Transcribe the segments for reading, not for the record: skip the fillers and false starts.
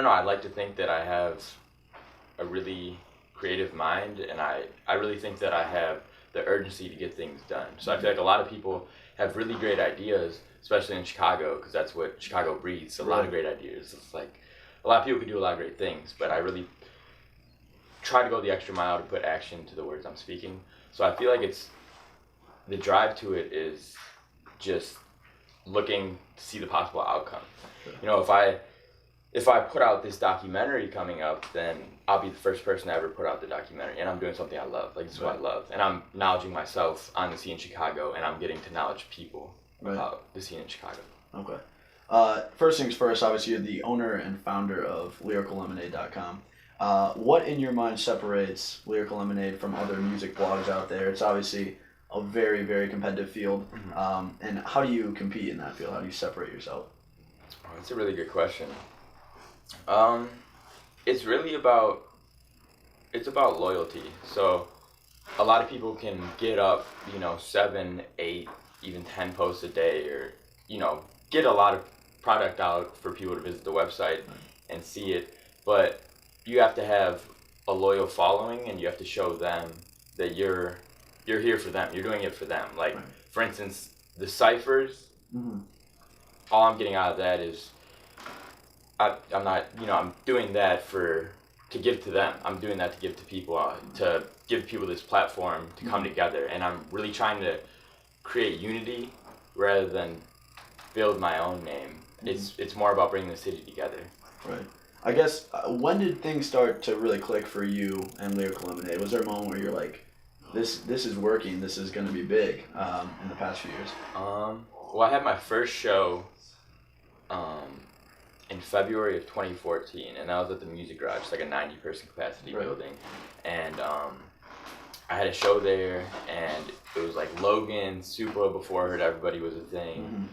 know. I like to think that I have a really creative mind, and I really think that I have the urgency to get things done. So I feel like a lot of people have really great ideas, especially in Chicago, because that's what Chicago breeds. A lot of great ideas. It's like a lot of people can do a lot of great things, but I really try to go the extra mile to put action to the words I'm speaking. So I feel like it's the drive to it is just looking to see the possible outcome. You know, if I put out this documentary coming up, then I'll be the first person to ever put out the documentary, and I'm doing something I love. Like, this is what I love, and I'm acknowledging myself on the scene in Chicago, and I'm getting to acknowledge people about the scene in Chicago. Okay. First things first, obviously you're the owner and founder of LyricalLemonade.com. What in your mind separates Lyrical Lemonade from other music blogs out there? It's obviously a very, very competitive field. And how do you compete in that field? How do you separate yourself? Oh, that's a really good question. It's really about loyalty. So a lot of people can get up, 7, 8, even 10 posts a day, or, get a lot of product out for people to visit the website and see it. But you have to have a loyal following, and you have to show them that you're here for them. You're doing it for them. Like, for instance, the ciphers, all I'm getting out of that is I'm not, I'm doing that to give to them. I'm doing that to give to people, to give people this platform to come together. And I'm really trying to create unity rather than build my own name. It's more about bringing the city together. Right. I guess, when did things start to really click for you and Lyrical Lemonade? Was there a moment where you're like, this is working, this is going to be big, in the past few years? Well, I had my first show in February of 2014, and that was at the Music Garage. It's like a 90-person capacity building. And I had a show there, and it was like Logan, Supra before I Heard Everybody was a thing.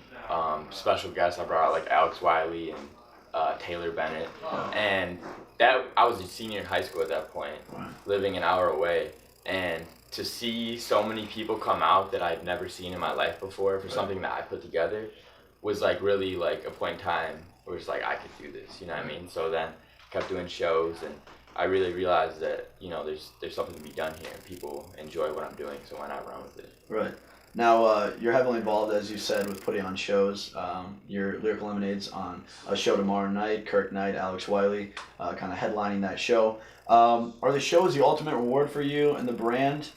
Special guests, I brought out like Alex Wiley and Taylor Bennett. And that I was a senior in high school at that point, living an hour away. And to see so many people come out that I'd never seen in my life before for something that I put together was like really like a point in time where it's like, I could do this, you know what I mean? So then kept doing shows, and I really realized that, there's something to be done here. People enjoy what I'm doing, so why not run with it? Right. Now, you're heavily involved, as you said, with putting on shows. Your Lyrical Lemonade's on a show tomorrow night, Kirk Knight, Alex Wiley, kind of headlining that show. Are the shows the ultimate reward for you and the brand,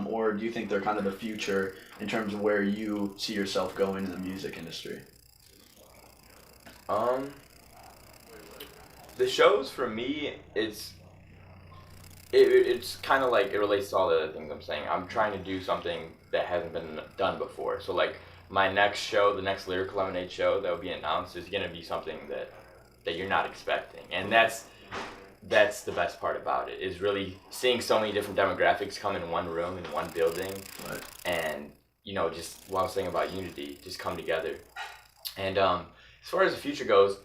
or do you think they're kind of the future in terms of where you see yourself going in the music industry? The shows for me, it's kind of like, it relates to all the other things I'm saying. I'm trying to do something that hasn't been done before. So like my next show, the next Lyrical Lemonade show that will be announced, is going to be something that you're not expecting. And that's the best part about it, is really seeing so many different demographics come in one room, in one building. And, just what I was saying about unity, just come together. And as far as the future goes,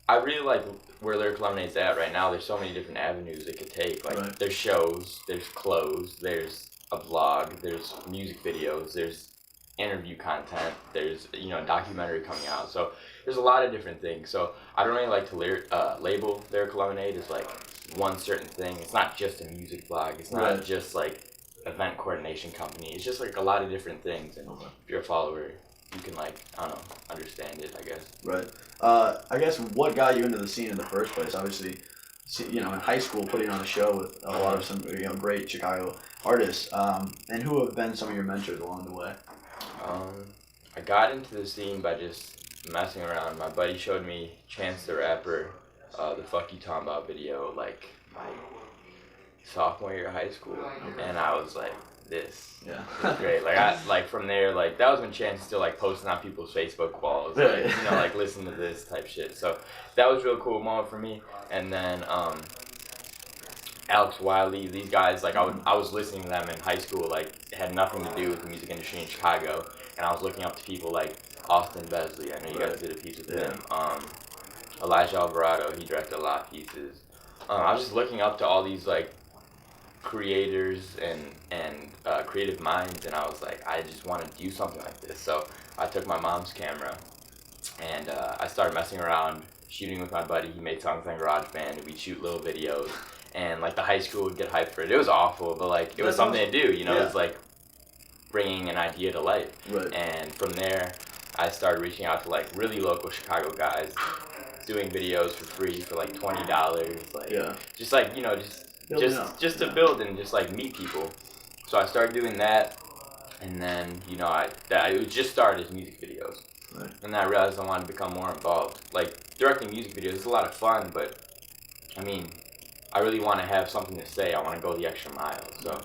I really like where Lyrical Lemonade's at right now. There's so many different avenues it could take. Like, there's shows, there's clothes, there's a blog, there's music videos, there's interview content, there's, a documentary coming out. So there's a lot of different things. So I don't really like to label Lyrical Lemonade as like one certain thing. It's not just a music blog. It's not just like event coordination company. It's just like a lot of different things. And if you're a follower, you can understand it, I guess. Right. I guess what got you into the scene in the first place? Obviously, in high school, putting on a show with a lot of some great Chicago artists. And who have been some of your mentors along the way? I got into the scene by just messing around. My buddy showed me Chance the Rapper, the Fuck You Talking About video, like my sophomore year of high school, and I was like, this is great. From there, that was when Chance still posting on people's Facebook walls, listen to this type shit. So that was a real cool moment for me. And then Alex Wiley, these guys, I was listening to them in high school, it had nothing to do with the music industry in Chicago, and I was looking up to people like Austin Besley. I know you guys did a piece with him. Elijah Alvarado, he directed a lot of pieces. I was just looking up to all these creators and creative minds, and I was like, I just want to do something like this. So I took my mom's camera and I started messing around, shooting with my buddy. He made songs on GarageBand, and we'd shoot little videos, and like the high school would get hyped for it. It was awful, but like it was something to do, you know. It was like bringing an idea to life. Right. And from there, I started reaching out to like really local Chicago guys, doing videos for free for like $20, like just like, you know, just to build and just like meet people. So I started doing that, and then, you know, it just started as music videos. Right. And then I realized I wanted to become more involved. Like directing music videos is a lot of fun, but I mean, I really want to have something to say. I want to go the extra mile. So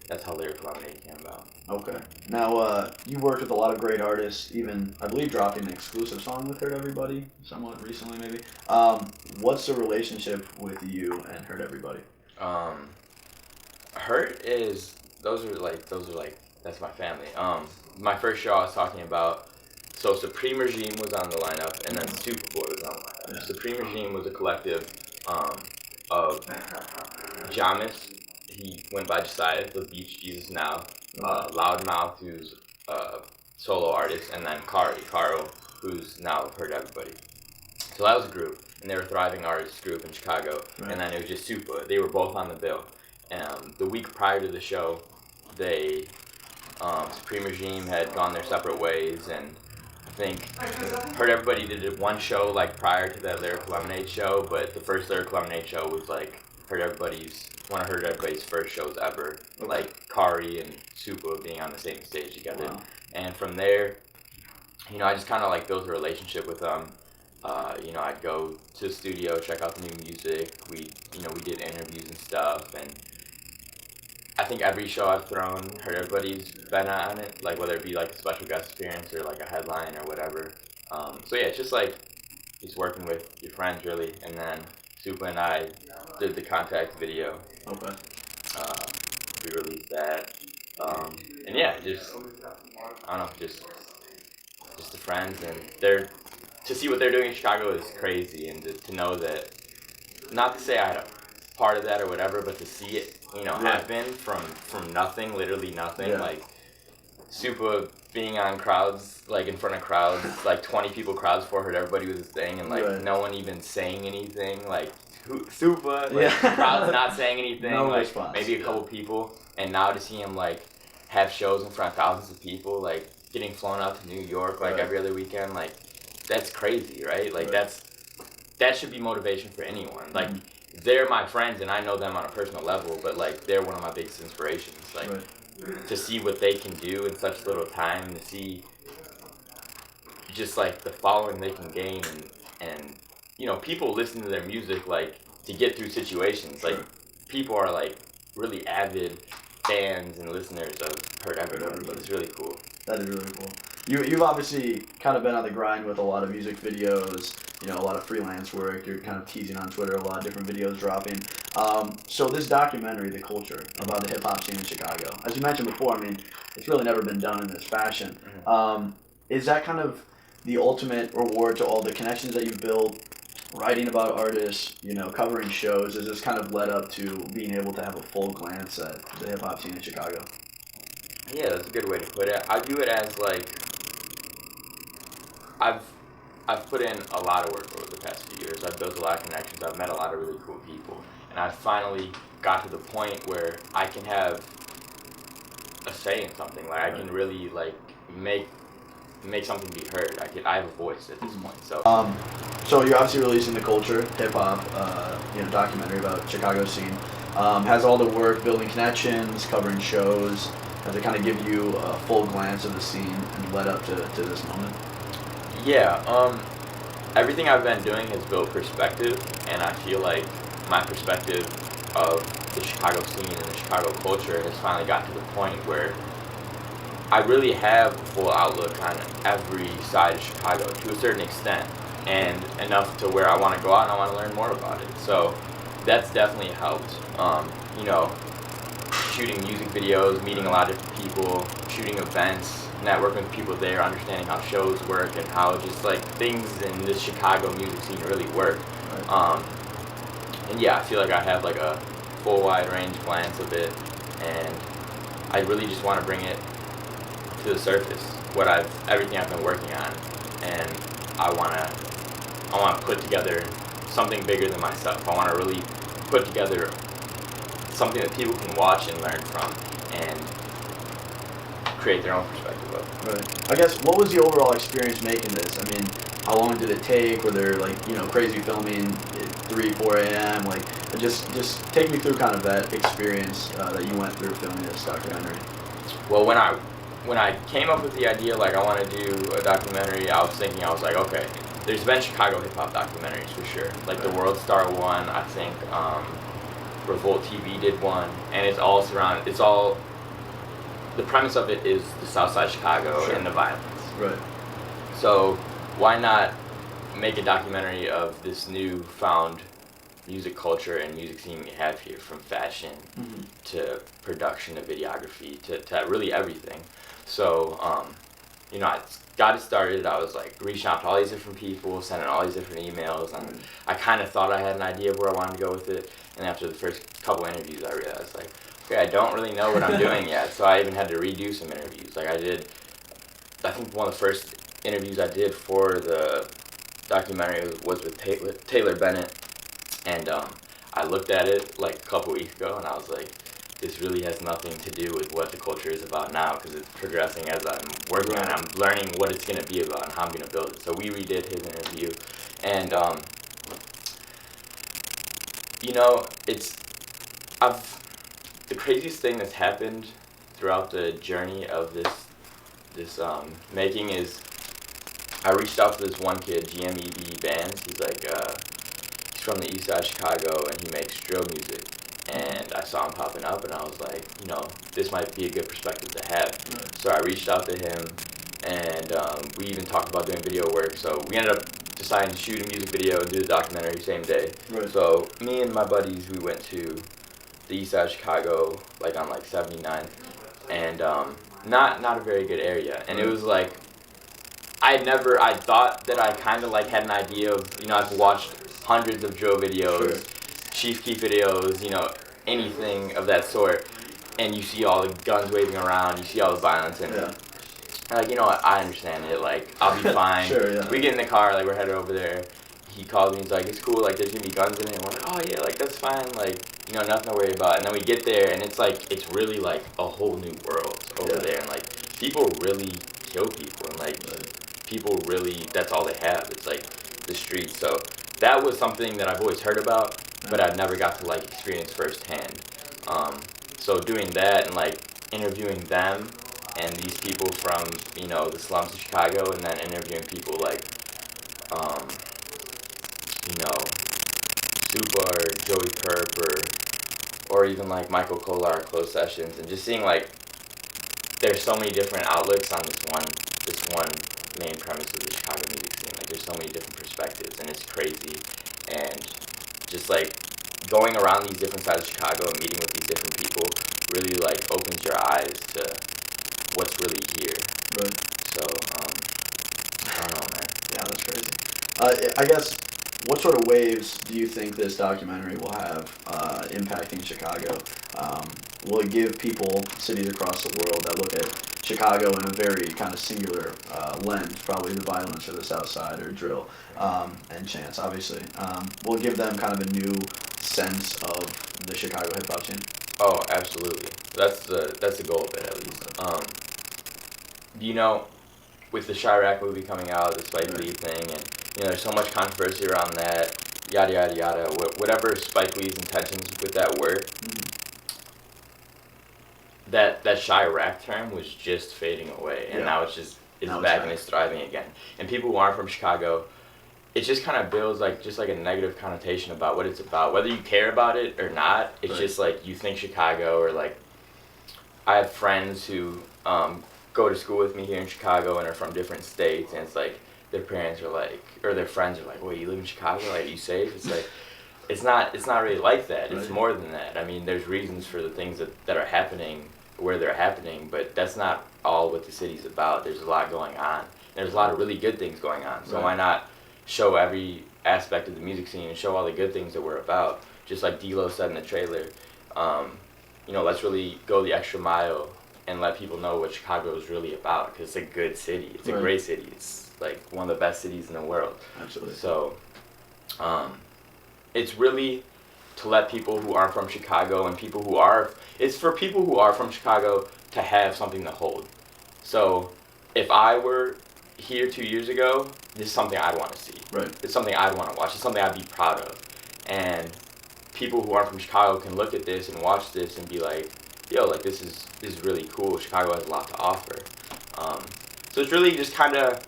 that's how Lyrical Lemonade came about. Okay. Now, you worked with a lot of great artists, even, I believe, dropping an exclusive song with Hurt Everybody, somewhat recently, maybe. What's the relationship with you and Hurt Everybody? Hurt is, those are like, that's my family. My first show I was talking about, so Supreme Regime was on the lineup, and then Superboy was on the lineup. Yeah. Supreme Regime was a collective of Jamis, he went by Josiah, the Beach Jesus now, Loudmouth, who's a solo artist, and then Caro, who's now Hurt Everybody. So that was a group, and they were a thriving artist group in Chicago, and then it was just Super. They were both on the bill. The week prior to the show, they, Supreme Regime had gone their separate ways, and I think Hurt Everybody did one show like prior to that Lyrical Lemonade show, but the first Lyrical Lemonade show was like one of Hurt Everybody's first shows ever, like Kari and Supa being on the same stage together. Wow. And from there, you know, I just kind of like built a relationship with them. You know, I'd go to the studio, check out the new music. We did interviews and stuff, and I think every show I've thrown, Hurt Everybody's been on it, like whether it be like a special guest appearance or like a headline or whatever. So yeah, it's just like just working with your friends really, and then Supa and I did the Contact video. Okay. We released that, and yeah, just I don't know, just the friends, and to see what they're doing in Chicago is crazy, and to know that, not to say I had a part of that or whatever, but to see it, you know, happen from nothing, literally nothing, like Supa being on crowds, like in front of crowds, like 20 people crowds for Hurt Everybody was his thing, and like no one even saying anything, like Supa, like crowds not saying anything, no like response. Maybe a couple people, and now to see him like have shows in front of thousands of people, like getting flown out to New York like every other weekend, like that's crazy, right? Like that should be motivation for anyone. Like they're my friends and I know them on a personal level, but like they're one of my biggest inspirations. Like to see what they can do in such little time, to see just like the following they can gain, and you know, people listen to their music like to get through situations. Like people are like really avid fans and listeners of Hurt Everybody. It's really cool. That is really cool. You've obviously kind of been on the grind with a lot of music videos, you know, a lot of freelance work. You're kind of teasing on Twitter, a lot of different videos dropping. So this documentary, The Culture, about the hip-hop scene in Chicago, as you mentioned before, I mean, it's really never been done in this fashion. Is that kind of the ultimate reward to all the connections that you've built, writing about artists, you know, covering shows? Is this kind of led up to being able to have a full glance at the hip-hop scene in Chicago? Yeah, that's a good way to put it. I view it as like, I've put in a lot of work over the past few years. I've built a lot of connections. I've met a lot of really cool people, and I finally got to the point where I can have a say in something. Like I can really like make something be heard. I have a voice at this point. So so you're obviously releasing The Culture, hip hop, you know, documentary about Chicago scene. Has all the work building connections, covering shows, to kind of give you a full glance of the scene and led up to this moment? Yeah, everything I've been doing has built perspective, and I feel like my perspective of the Chicago scene and the Chicago culture has finally got to the point where I really have a full outlook on every side of Chicago to a certain extent, and enough to where I want to go out and I want to learn more about it. So that's definitely helped. You know, shooting music videos, meeting a lot of different people, shooting events, networking with people there, understanding how shows work and how just like things in this Chicago music scene really work. And yeah, I feel like I have like a full wide range glance of it, and I really just want to bring it to the surface, everything I've been working on, and I wanna put together something bigger than myself. I wanna really put together something that people can watch and learn from and create their own perspective of. Right. I guess, what was the overall experience making this? I mean, how long did it take? Were there, like, crazy filming at 3, 4 a.m.? Like, just take me through kind of that experience that you went through filming this documentary. Well, when I came up with the idea, like, I want to do a documentary, I was like, okay, there's been Chicago hip hop documentaries for sure. Like the World Star one, I think Revolt TV did one, and it's all the premise of it is the South Side Chicago and the violence. Right. So why not make a documentary of this newfound music culture and music scene we have here, from fashion to production to videography to really everything. So, I got it started. I was like reaching out to all these different people, sending all these different emails, and I kind of thought I had an idea of where I wanted to go with it. And after the first couple interviews, I realized, like, okay, I don't really know what I'm doing yet. So I even had to redo some interviews. Like I think one of the first interviews I did for the documentary was with Taylor Bennett, and I looked at it like a couple weeks ago, and I was like, this really has nothing to do with what the culture is about now, because it's progressing as I'm working on it. I'm learning what it's going to be about and how I'm going to build it. So we redid his interview, and the craziest thing that's happened throughout the journey of this making is I reached out to this one kid, GMEB Bands. He's like he's from the east side of Chicago, and he makes drill music. And I saw him popping up, and I was like, this might be a good perspective to have. Right. So I reached out to him, and we even talked about doing video work. So we ended up deciding to shoot a music video and do the documentary same day. Right. So me and my buddies, we went to the east side of Chicago, like on 79th, and not a very good area. And it was like, I thought that I kind of like had an idea of, I've watched hundreds of drill videos. Sure. Chief Keef videos, anything of that sort, and you see all the guns waving around, you see all the violence, and I understand it, like, I'll be fine. Sure, yeah. We get in the car, like, we're headed over there, he called me, he's like, it's cool, like, there's gonna be guns in it, and we're like, oh yeah, like, that's fine, like, nothing to worry about. And then we get there, and it's like, it's really like a whole new world over there, and like, people really kill people, and like, people really, that's all they have, it's like the streets. So that was something that I've always heard about, but I never got to like experience firsthand. So doing that and like interviewing them and these people from the slums of Chicago, and then interviewing people like Supa or Joey Kerp or even like Michael Kolar closed sessions, and just seeing like there's so many different outlooks on this one main premise of the Chicago music scene. Like there's so many different perspectives, and it's crazy. And just like going around these different sides of Chicago and meeting with these different people really like opens your eyes to what's really here. Right. So I don't know, man. Yeah, that's crazy. I guess, what sort of waves do you think this documentary will have impacting Chicago? Will it give people, cities across the world, that look at Chicago in a very kind of singular lens, probably the violence or the South Side or drill and chants, obviously, will it give them kind of a new sense of the Chicago hip hop scene? Oh, absolutely. That's the goal of it, at least. With the Chirac movie coming out, the Spike Lee thing, and there's so much controversy around that, yada yada yada. Whatever Spike Lee's intentions with that were, that Chirac term was just fading away, and now it's back and it's thriving again. And people who aren't from Chicago, it just kind of builds just like a negative connotation about what it's about, whether you care about it or not. It's just like you think Chicago, or like I have friends who go to school with me here in Chicago and are from different states, and it's like their parents are like, or their friends are like, "Wait, you live in Chicago? Like, are you safe?" It's like it's not really like that. It's more than that. I mean, there's reasons for the things that are happening where they're happening, but that's not all what the city's about. There's a lot going on. There's a lot of really good things going on. So why not show every aspect of the music scene and show all the good things that we're about? Just like D-Lo said in the trailer, let's really go the extra mile and let people know what Chicago is really about, because it's a good city. It's a great city. It's like one of the best cities in the world. Absolutely. So, it's really to let people who aren't from Chicago and people who are, it's for people who are from Chicago to have something to hold. So, if I were here 2 years ago, this is something I'd want to see. Right. It's something I'd want to watch. It's something I'd be proud of. And people who aren't from Chicago can look at this and watch this and be like, yo, like this is really cool. Chicago has a lot to offer. So it's really just kind of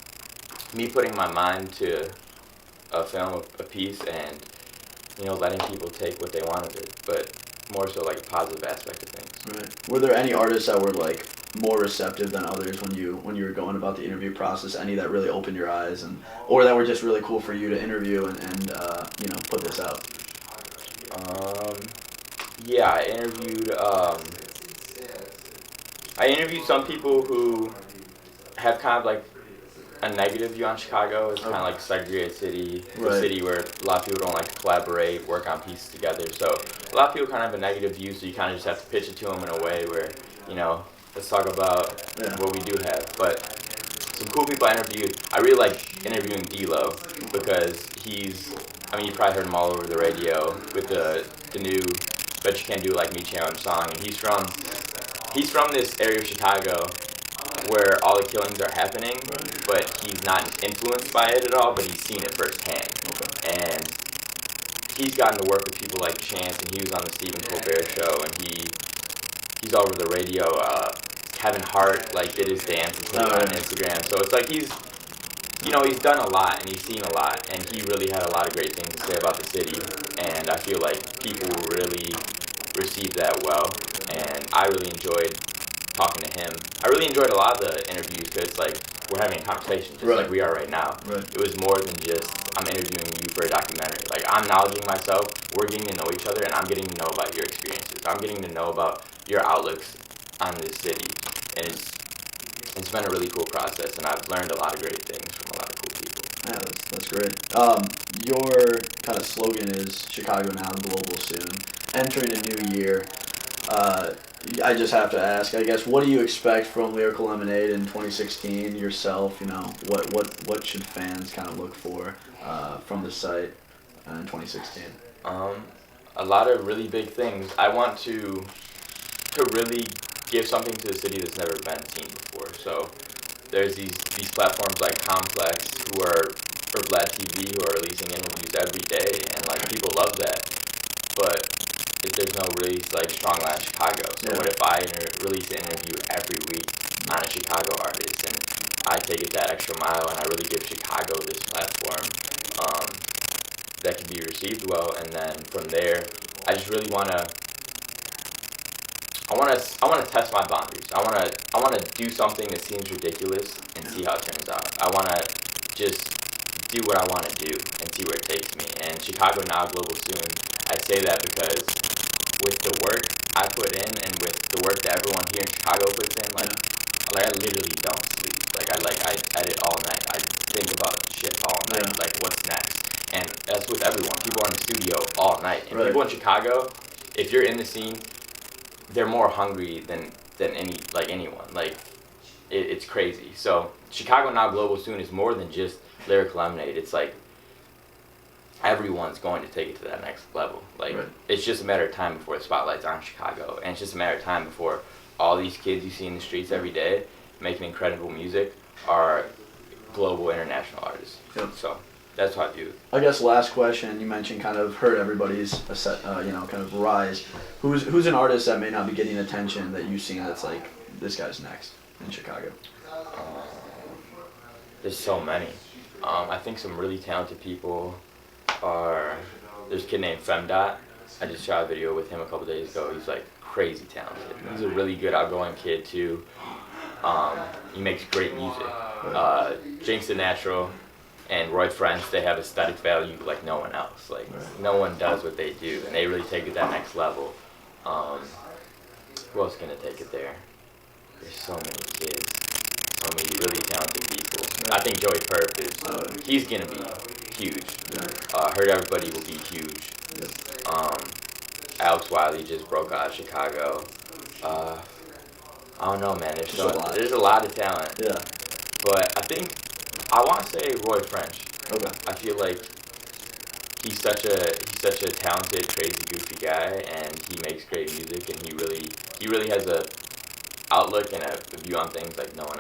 me putting my mind to a film, a piece, and letting people take what they want of it, but more so like a positive aspect of things. Right. Were there any artists that were like more receptive than others when you were going about the interview process? Any that really opened your eyes, or that were just really cool for you to interview and put this out? Yeah, I interviewed some people who have kind of like a negative view on Chicago. It's kind of like a segregated city, a city where a lot of people don't like to collaborate, work on pieces together. So a lot of people kind of have a negative view, so you kind of just have to pitch it to them in a way where, let's talk about what we do have. But some cool people I interviewed. I really like interviewing D-Lo because you probably heard him all over the radio with the new Bet You Can't Do It Like Me challenge song. And he's from this area of Chicago where all the killings are happening, but he's not influenced by it at all, but he's seen it firsthand. And he's gotten to work with people like Chance, and he was on the Stephen Colbert show, and he's all over the radio. Kevin Hart did his dance and put it on Instagram. So it's like he's done a lot and he's seen a lot, and he really had a lot of great things to say about the city, and I feel like people really received that well, and I really enjoyed talking to him. I really enjoyed a lot of the interviews because it's like we're having a conversation just like we are right now. It was more than just I'm interviewing you for a documentary. Like I'm acknowledging myself, we're getting to know each other, and I'm getting to know about your experiences. I'm getting to know about your outlooks on this city, and it's been a really cool process, and I've learned a lot of great things from a lot of cool people. Yeah, that's great. Your kind of slogan is Chicago now, global soon. Entering a new year, I just have to ask, I guess, what do you expect from Lyrical Lemonade in 2016 yourself? What should fans kind of look for from the site in 2016? A lot of really big things. I want to really give something to the city that's never been seen before. So there's these platforms like Complex or Vlad TV who are releasing interviews every day, and people love that. But there's no really strong line in Chicago. So what if I release an interview every week on a Chicago artist, and I take it that extra mile, and I really give Chicago this platform that can be received well, and then from there, I just really want to test my boundaries. I want to do something that seems ridiculous and see how it turns out. I want to just do what I want to do and see where it takes me. And Chicago now, global soon. I say that because with the work I put in and with the work that everyone here in Chicago puts in, I literally don't sleep. I edit all night. I think about shit all night. What's next? And that's with everyone. People are in the studio all night. And people in Chicago, if you're in the scene, they're more hungry than anyone. It's crazy. So Chicago now, global soon is more than just Lyrical Lemonade. It's everyone's going to take it to that next level. It's just a matter of time before the spotlight's on Chicago, and it's just a matter of time before all these kids you see in the streets every day making incredible music are global, international artists. So that's how I view it. I guess last question, you mentioned kind of heard everybody's kind of rise. Who's an artist that may not be getting attention that you've seen that's this guy's next in Chicago? There's so many. I think some really talented people there's a kid named Femdot. I just shot a video with him a couple days ago. He's crazy talented. He's a really good outgoing kid too. He makes great music. Jinx the Natural and Roy French, they have aesthetic value like no one else. No one does what they do, and they really take it that next level. Who else is gonna take it there? There's so many kids, so many really talented people. I think Joey Perp he's gonna be huge. Heard Everybody will be huge. Alex Wiley just broke out of Chicago. I don't know, man. There's a lot of talent. Yeah. But I think I want to say Roy French. Okay. I feel like he's such a talented, crazy, goofy guy, and he makes great music, and he really has a outlook and a view on things like no one